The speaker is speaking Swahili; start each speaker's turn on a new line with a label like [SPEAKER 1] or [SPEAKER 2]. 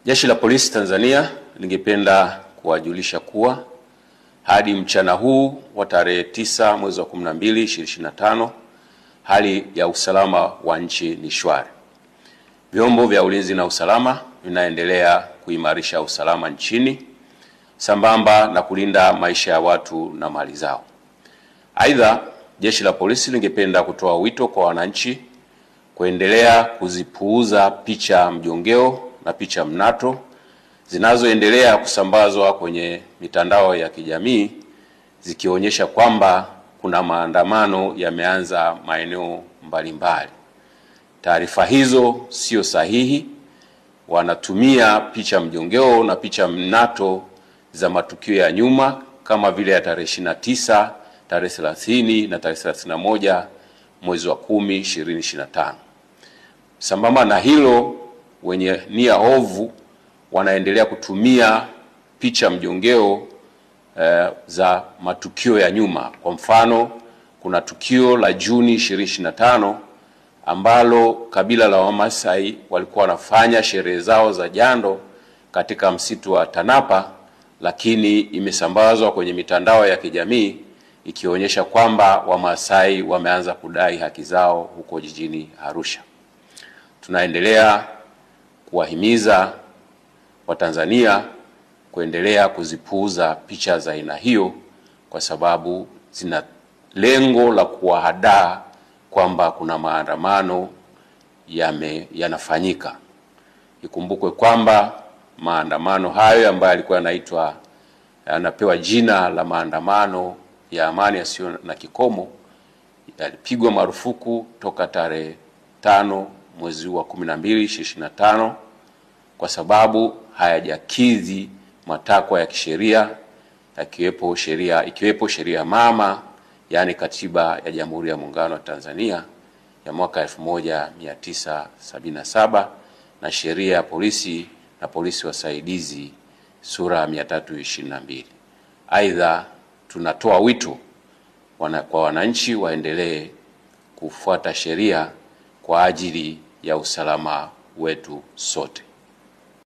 [SPEAKER 1] Jeshi la Polisi Tanzania lingependa kuwajulisha kuwa hadi mchana huu wa tarehe 9 mwezi wa 12 2025 hali ya usalama wa nchi ni shwari. Vyombo vya ulinzi na usalama vinaendelea kuimarisha usalama nchini sambamba na kulinda maisha ya watu na mali zao. Aidha, Jeshi la Polisi lingependa kutoa wito kwa wananchi kuendelea kuzipuuza picha mjongeo na picha mnato zinazoendelea kusambazwa kwenye mitandao ya kijamii zikionyesha kwamba kuna maandamano yameanza maeneo mbalimbali. Taarifa hizo sio sahihi. Wanatumia picha mjongeo na picha mnato za matukio ya nyuma kama vile ya tarehe 29, tarehe 30 na tarehe 31 mwezi wa 10 2025. Sambamba na hilo, wenye nia ovu wanaendelea kutumia picha mjongeo za matukio ya nyuma. Kwa mfano, kuna tukio la Juni 2025 ambalo kabila la Wamasai walikuwa wanafanya sherehe zao za jando katika msitu wa Tanapa, lakini imesambazwa kwenye mitandao ya kijamii ikionyesha kwamba Wamasai wameanza kudai haki zao huko jijini Arusha. Tunaendelea kuwahimiza Watanzania kuendelea kuzipuuza picha za aina hiyo kwa sababu zina lengo la kuwahadaa kwamba kuna maandamano yanafanyika. Ikumbukwe kwamba maandamano hayo ambayo yalikuwa yanapewa jina la maandamano ya amani yasiyo na kikomo yalipigwa marufuku toka tarehe 5 mwezi wa 12 2025 kwa sababu hayajakidhi matakwa ya kisheria ikiwepo sheria mama, yani Katiba ya Jamhuri ya Muungano wa Tanzania ya mwaka 1977 na sheria ya polisi na polisi wasaidizi sura 322. Aidha, tunatoa wito kwa wananchi waendelee kufuata sheria kwa ajili ya usalama wetu sote.